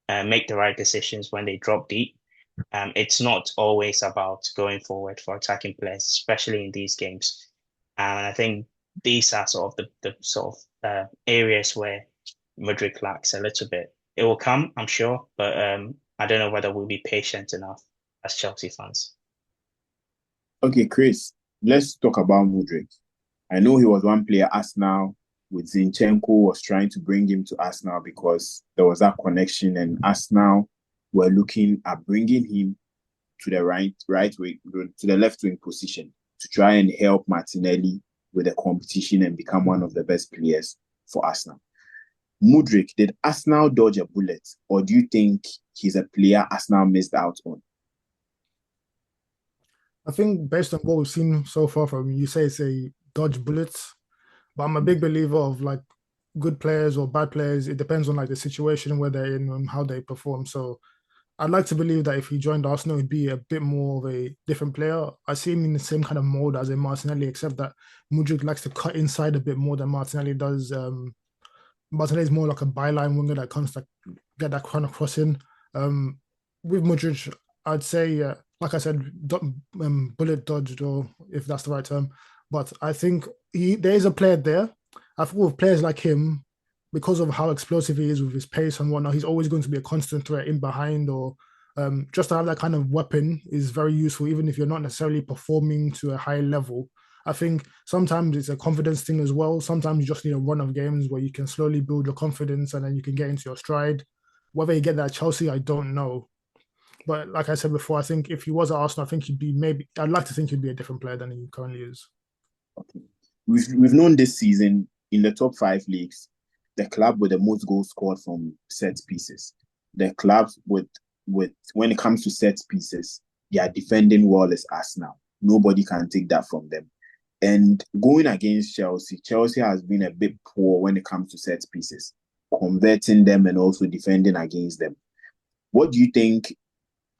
make the right decisions when they drop deep. It's not always about going forward for attacking players, especially in these games. And I think these are sort of the sort of areas where Mudryk lacks a little bit. It will come, I'm sure, but I don't know whether we'll be patient enough as Chelsea fans. Okay, Chris, let's talk about Mudryk. I know he was one player Arsenal with Zinchenko was trying to bring him to Arsenal because there was that connection, and Arsenal were looking at bringing him to the right wing, to the left wing position to try and help Martinelli with the competition and become one of the best players for Arsenal. Mudryk, did Arsenal dodge a bullet, or do you think he's a player Arsenal missed out on? I think based on what we've seen so far from you, say it's a dodge bullets, but I'm a big believer of like good players or bad players. It depends on like the situation where they're in and how they perform. So I'd like to believe that if he joined Arsenal, he'd be a bit more of a different player. I see him in the same kind of mold as a Martinelli, except that Mudryk likes to cut inside a bit more than Martinelli does. Martinelli is more like a byline winger that comes to get that kind of crossing. With Mudryk, I'd say, like I said, bullet dodged, or if that's the right term. But I think there is a player there. I thought with players like him, because of how explosive he is with his pace and whatnot, he's always going to be a constant threat in behind, or just to have that kind of weapon is very useful, even if you're not necessarily performing to a high level. I think sometimes it's a confidence thing as well. Sometimes you just need a run of games where you can slowly build your confidence and then you can get into your stride. Whether you get that at Chelsea, I don't know. But like I said before, I think if he was at Arsenal, I think he'd be I'd like to think he'd be a different player than he currently is. Okay. We've known this season in the top 5 leagues, the club with the most goals scored from set pieces. The club with when it comes to set pieces, their defending wall is Arsenal. Nobody can take that from them. And going against Chelsea has been a bit poor when it comes to set pieces, converting them and also defending against them. What do you think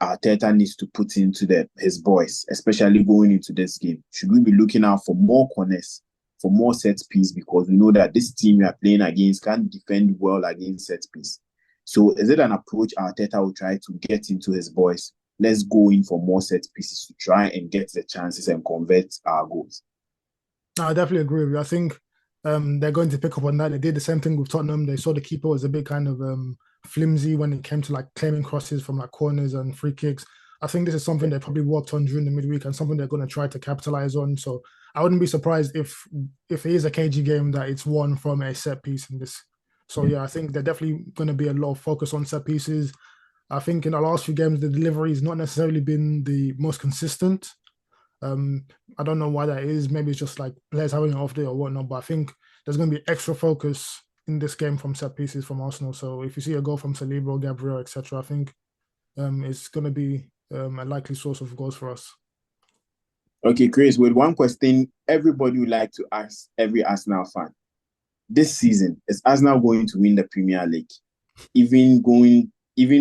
Arteta needs to put into his boys, especially going into this game? Should we be looking out for more corners, for more set piece, because we know that this team we are playing against can't defend well against set piece? So is it an approach Arteta will try to get into his boys? Let's go in for more set pieces to try and get the chances and convert our goals. I definitely agree with you. I think they're going to pick up on that. They did the same thing with Tottenham. They saw the keeper was a bit kind of flimsy when it came to like claiming crosses from like corners and free kicks. I think this is something they probably worked on during the midweek and something they're going to try to capitalize on. So I wouldn't be surprised if it is a KG game that it's won from a set piece in this. So yeah, I think they're definitely going to be a lot of focus on set pieces. I think in the last few games, the delivery has not necessarily been the most consistent. I don't know why that is. Maybe it's just like players having an off day or whatnot. But I think there's going to be extra focus in this game from set pieces from Arsenal. So if you see a goal from Saliba, Gabriel, etc., I think it's going to be a likely source of goals for us. Okay, Chris, with one question everybody would like to ask every Arsenal fan. This season, is Arsenal going to win the Premier League? Even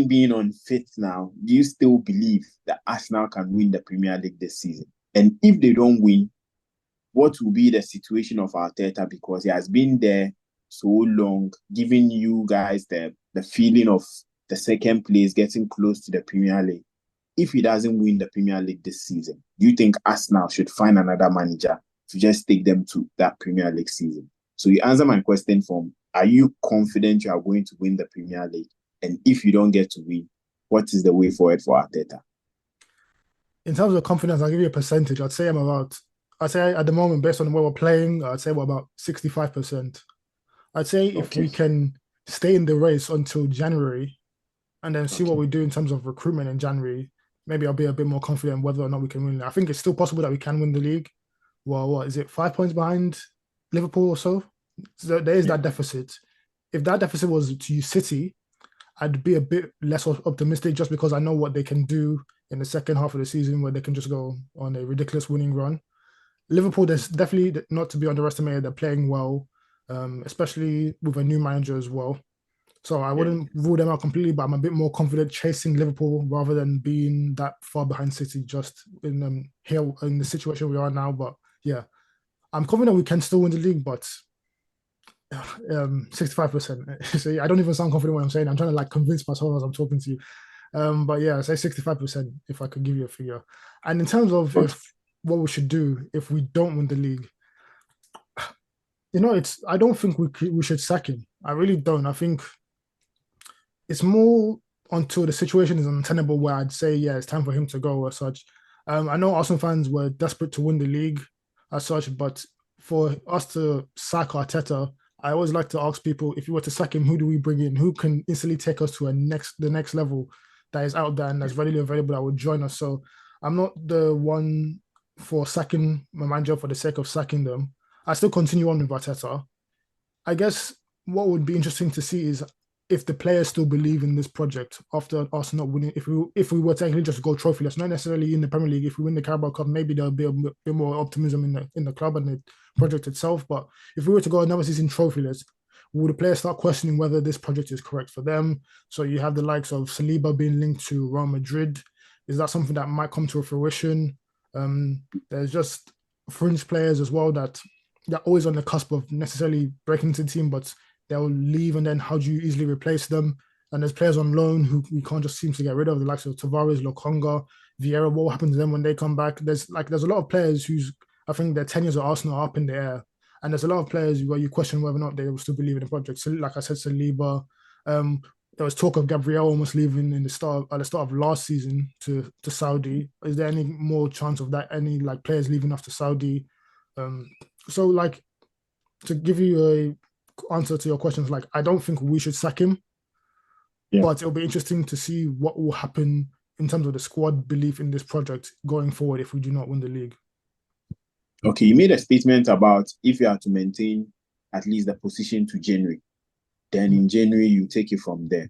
being on fifth now, do you still believe that Arsenal can win the Premier League this season? And if they don't win, what will be the situation of Arteta? Because he has been there so long, giving you guys the feeling of the second place, getting close to the Premier League. If he doesn't win the Premier League this season, do you think Arsenal should find another manager to just take them to that Premier League season? So you answer my question from, are you confident you are going to win the Premier League? And if you don't get to win, what is the way forward for Arteta? In terms of confidence, I'll give you a percentage. I'd say at the moment, based on where we're playing, I'd say we're about 65%. I'd say if we can stay in the race until January and then see what we do in terms of recruitment in January, maybe I'll be a bit more confident whether or not we can win. I think it's still possible that we can win the league. Well, what is it, 5 points behind Liverpool or so? So there is that deficit. If that deficit was to use City, I'd be a bit less optimistic just because I know what they can do in the second half of the season where they can just go on a ridiculous winning run. Liverpool, there's definitely not to be underestimated. They're playing well, especially with a new manager as well. So I wouldn't rule them out completely, but I'm a bit more confident chasing Liverpool rather than being that far behind City just in here in the situation we are now. But yeah, I'm confident we can still win the league, but 65%. So I don't even sound confident when I'm saying. I'm trying to like convince myself as I'm talking to you. But yeah, say 65% if I could give you a figure. And in terms of if what we should do if we don't win the league, it's I don't think we should sack him. I really don't. I think it's more until the situation is untenable where I'd say, yeah, it's time for him to go as such. I know Arsenal fans were desperate to win the league as such, but for us to sack Arteta, I always like to ask people, if you were to sack him, who do we bring in? Who can instantly take us to the next level that is out there and that's readily available that would join us? So I'm not the one for sacking my manager for the sake of sacking them. I still continue on with Arteta. I guess what would be interesting to see is if the players still believe in this project after us not winning. If we were to actually just go trophyless, not necessarily in the Premier League, if we win the Carabao Cup, maybe there'll be a bit more optimism in the club and the project itself. But if we were to go another season trophyless, will the players start questioning whether this project is correct for them? So you have the likes of Saliba being linked to Real Madrid. Is that something that might come to fruition? There's just fringe players as well that they're always on the cusp of necessarily breaking into the team, but they'll leave, and then how do you easily replace them? And there's players on loan who we can't just seem to get rid of, the likes of Tavares, Lokonga, Vieira. What happens to them when they come back? There's a lot of players who's I think their tenures at Arsenal are up in the air, and there's a lot of players where you question whether or not they will still believe in the project. So, like I said, Saliba. There was talk of Gabriel almost leaving at the start of last season to Saudi. Is there any more chance of that? Any like players leaving after Saudi? So like to give you a answer to your questions, like I don't think we should sack him, but it'll be interesting to see what will happen in terms of the squad belief in this project going forward if we do not win the league. Okay, you made a statement about if you are to maintain at least the position to January, then in January you take it from there.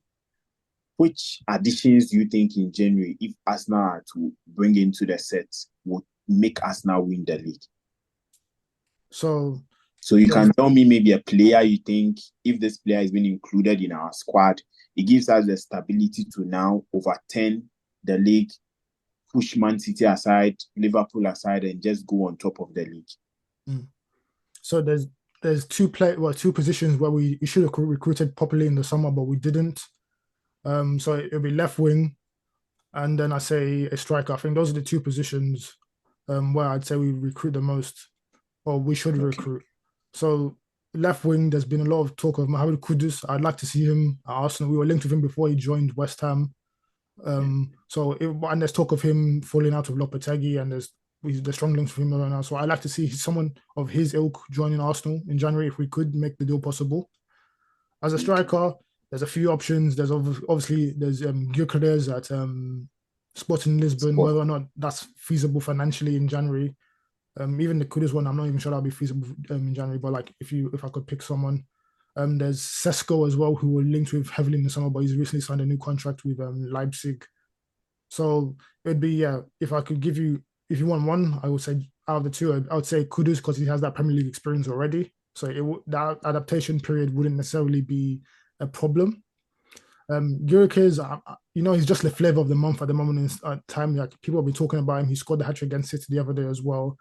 Which additions do you think in January, if Arsenal are to bring into the set, would make Arsenal win the league? So you can tell me maybe a player you think, if this player has been included in our squad, it gives us the stability to now overturn the league, push Man City aside, Liverpool aside, and just go on top of the league. So there's two positions where we should have recruited properly in the summer, but we didn't. So it'll be left wing, and then I say a striker. I think those are the two positions where I'd say we recruit the most, or we should recruit. So left wing, there's been a lot of talk of Mohamed Kudus. I'd like to see him at Arsenal. We were linked with him before he joined West Ham. And there's talk of him falling out of Lopetegui, and there's strong links for him right now. So I'd like to see someone of his ilk joining Arsenal in January if we could make the deal possible. As a striker, there's a few options. There's obviously Gyökeres at Sporting Lisbon, whether or not that's feasible financially in January. Even the Kudus one, I'm not even sure that'll be feasible in January. But like, if I could pick someone, there's Sesko as well, who were linked with heavily in the summer, but he's recently signed a new contract with Leipzig. So it'd be if I could give you, if you want one, I would say out of the two, I would say Kudus because he has that Premier League experience already. So that adaptation period wouldn't necessarily be a problem. Gyökeres, he's just the flavor of the month at the moment in time. Like people have been talking about him. He scored the hat-trick against City the other day as well.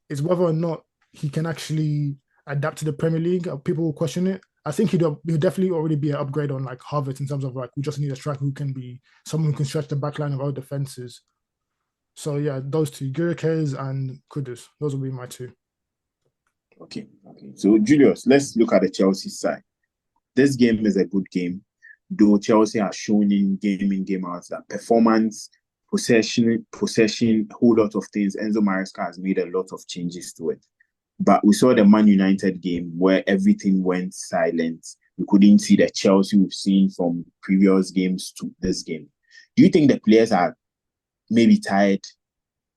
It's whether or not he can actually adapt to the Premier League. People will question it. I think he'll definitely already be an upgrade on like Havertz in terms of like we just need a striker who can be someone who can stretch the back line of our defenses. So yeah, those two, Gyökeres and Kudus, those will be my two. Okay. So Julius, let's look at the Chelsea side. This game is a good game, though Chelsea has shown in game out that performance, possession, a whole lot of things. Enzo Maresca has made a lot of changes to it. But we saw the Man United game where everything went silent. We couldn't see the Chelsea we've seen from previous games to this game. Do you think the players are maybe tired,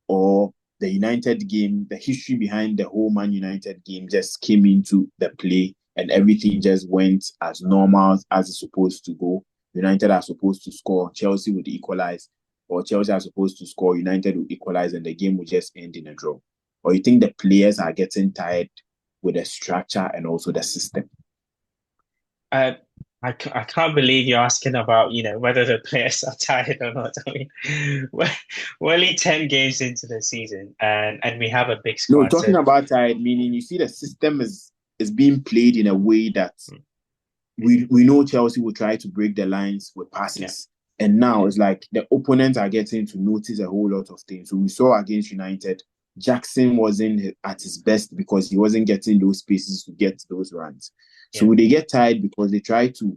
or the United game, the history behind the whole Man United game just came into the play and everything just went as normal as it's supposed to go? United are supposed to score, Chelsea would equalize, or Chelsea are supposed to score, United will equalize, and the game will just end in a draw? Or you think the players are getting tired with the structure and also the system? Uh, I can't believe you're asking about, whether the players are tired or not. I mean, we're only 10 games into the season, and we have a big No, squad. talking So about tired, meaning you see the system is being played in a way that we know Chelsea will try to break the lines with yeah, passes. And now it's like the opponents are getting to notice a whole lot of things. So we saw against United, Jackson wasn't at his best because he wasn't getting those spaces to get those runs. yeah, So they get tired because they try to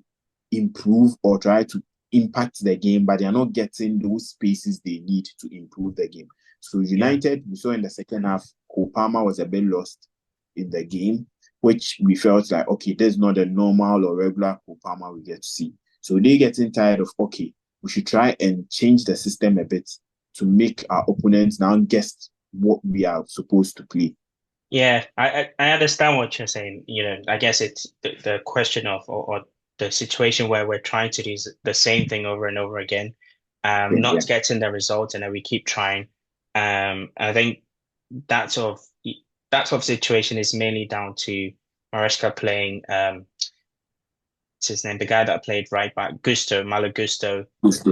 improve or try to impact the game, but they are not getting those spaces they need to improve the game. So yeah, United, we saw in the second half, Cole Palmer was a bit lost in the game, which we felt like, okay, there's not a normal or regular Cole Palmer we get to see. So they getting tired of, okay, we should try and change the system a bit to make our opponents now guess what we are supposed to play. yeah. I understand what you're saying. I guess it's the question of or the situation where we're trying to do the same thing over and over again, Yeah, not getting the result, and then we keep trying. I think that sort of that sort of situation is mainly down to Maresca playing what's his name, the guy that played right back, Malo Gusto.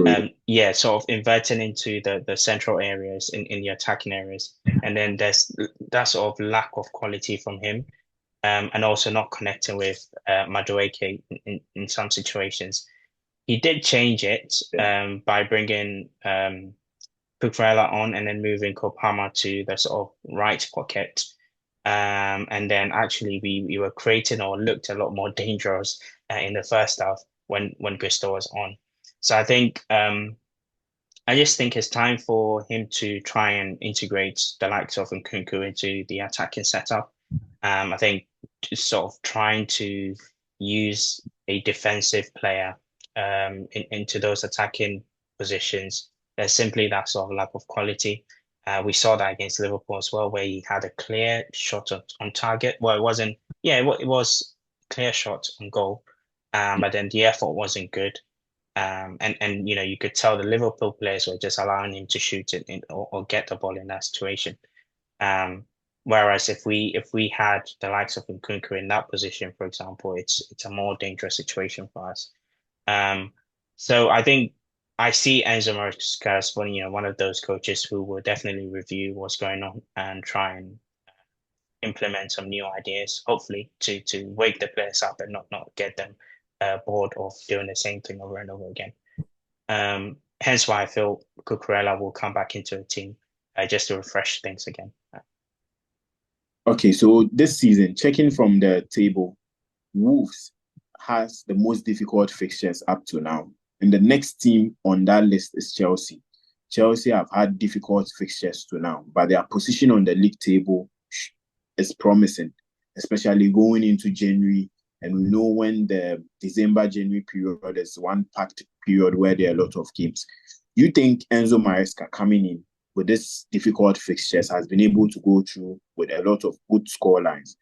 yeah. Yeah, sort of inverting into the central areas in the attacking areas. And then there's that sort of lack of quality from him. And also not connecting with Madueke in some situations. He did change it by bringing Cucurella on and then moving Kopama to the sort of right pocket. And then actually we were creating or looked a lot more dangerous in the first half when Gusto was on. So I just think it's time for him to try and integrate the likes of Nkunku into the attacking setup. I think just sort of trying to use a defensive player into those attacking positions. There's simply that sort of lack of quality. We saw that against Liverpool as well, where he had a clear shot on target. Well, it wasn't, yeah, it was a clear shot on goal, but then the effort wasn't good. And you could tell the Liverpool players were just allowing him to shoot it or get the ball in that situation. Whereas if we had the likes of Nkunku in that position, for example, it's a more dangerous situation for us. Um, so I think I see Enzo Maresca as one of those coaches who will definitely review what's going on and try and implement some new ideas, hopefully to wake the players up and not get them bored of doing the same thing over and over again. Hence why I feel Cucurella will come back into the team just to refresh things again. Okay, so this season, checking from the table, Wolves has the most difficult fixtures up to now. And the next team on that list is Chelsea. Chelsea have had difficult fixtures to now, but their position on the league table is promising, especially going into January. And we know when the December-January period is one packed period where there are a lot of games. You think Enzo Maresca coming in with this difficult fixtures has been able to go through with a lot of good score lines?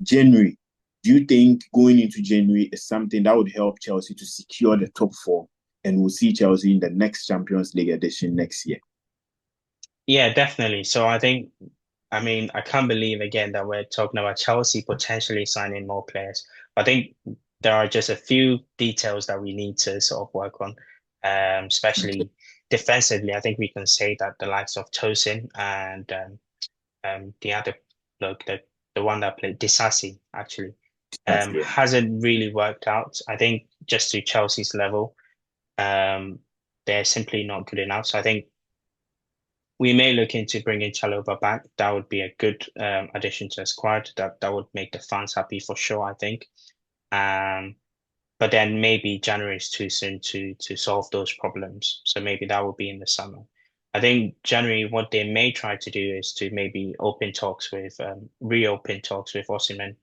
January, do you think going into January is something that would help Chelsea to secure the top four and we'll see Chelsea in the next Champions League edition next year? Yeah, definitely. So I mean, I can't believe again that we're talking about Chelsea potentially signing more players. I think there are just a few details that we need to sort of work on, especially defensively. I think we can say that the likes of Tosin and the other bloke, the one that played Disasi actually, Yeah. hasn't really worked out. I think just to Chelsea's level, they're simply not good enough. So I think we may look into bringing Chalobah back. That would be a good addition to the squad. That would make the fans happy for sure, I think. Um, but then maybe January is too soon to solve those problems. So maybe that will be in the summer. I think January, what they may try to do is to maybe reopen talks with Osimhen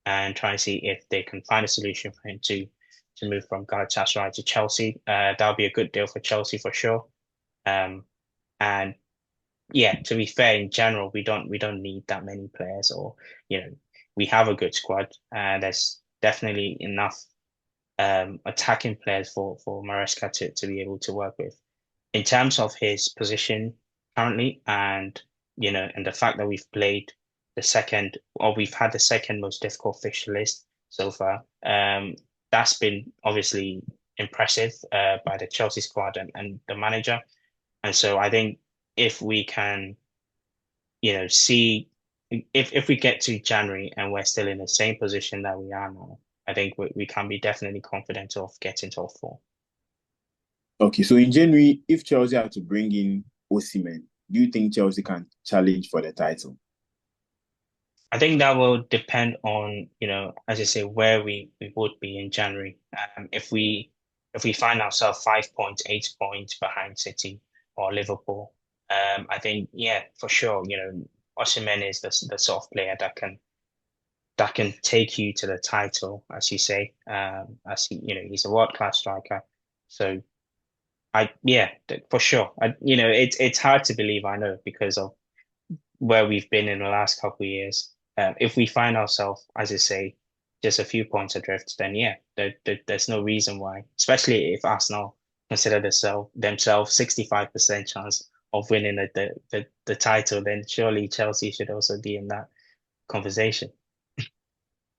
and try and see if they can find a solution for him to move from Galatasaray to Chelsea. That would be a good deal for Chelsea for sure. And yeah, to be fair, in general, we don't need that many players, or we have a good squad. There's definitely enough attacking players for Maresca to be able to work with. in terms of his position currently, and and the fact that we've had the second most difficult fixture list so far. That's been obviously impressive by the Chelsea squad and the manager. And so I think if we can, see if we get to January and we're still in the same position that we are now, I think we can be definitely confident of getting top four. Okay, so in January, if Chelsea had to bring in Osimhen, do you think Chelsea can challenge for the title? I think that will depend on, as I say, where we would be in January. If we find ourselves 5 points, 8 points behind City or Liverpool, I think, yeah, for sure, Osimhen is the sort of player that can take you to the title, as you say. He's a world-class striker. So for sure. It's hard to believe, I know, because of where we've been in the last couple of years. If we find ourselves, as I say, just a few points adrift, then yeah, there's no reason why, especially if Arsenal consider themselves 65% chance of winning the title, then surely Chelsea should also be in that conversation.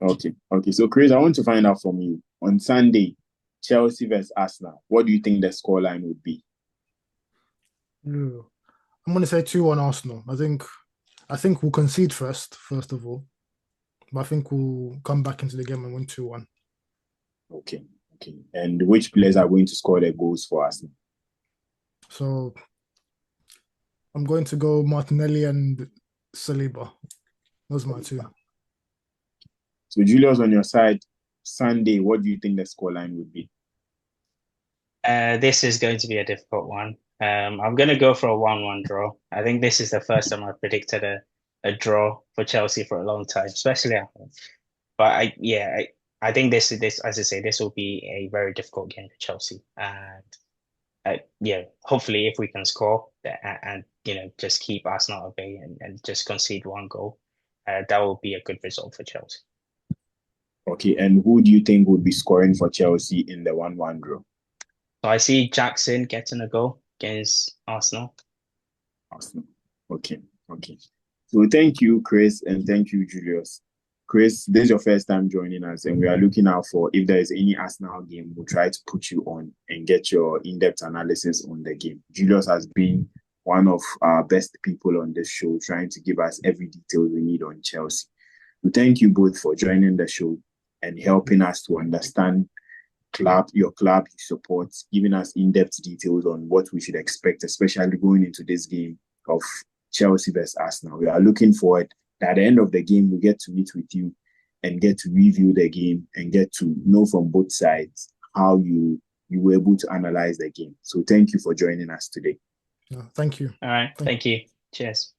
Okay. So Chris, I want to find out from you. On Sunday, Chelsea versus Arsenal, what do you think the scoreline would be? I'm going to say 2-1 Arsenal. I think we'll concede first of all. But I think we'll come back into the game and win 2-1. Okay. And which players are going to score their goals for Arsenal? So I'm going to go Martinelli and Saliba. Those are my two. So Julius, on your side, Sunday, what do you think the scoreline would be? This is going to be a difficult one. I'm going to go for a 1-1 draw. I think this is the first time I've predicted a draw for Chelsea for a long time, especially at home. But I think this, as I say, this will be a very difficult game for Chelsea. And hopefully if we can score and just keep Arsenal at bay and just concede one goal, that will be a good result for Chelsea. Okay, and who do you think would be scoring for Chelsea in the 1-1 draw? So I see Jackson getting a goal against Arsenal. Okay. So thank you, Chris, and thank you, Julius. Chris, this is your first time joining us, and we are looking out for if there is any Arsenal game, we'll try to put you on and get your in-depth analysis on the game. Julius has been one of our best people on this show, trying to give us every detail we need on Chelsea. So thank you both for joining the show and helping us to understand your club you support, giving us in-depth details on what we should expect, especially going into this game of Chelsea versus Arsenal. We are looking forward that at the end of the game, we get to meet with you and get to review the game and get to know from both sides how you were able to analyze the game. So thank you for joining us today. Thank you. All right. Thank you. Cheers.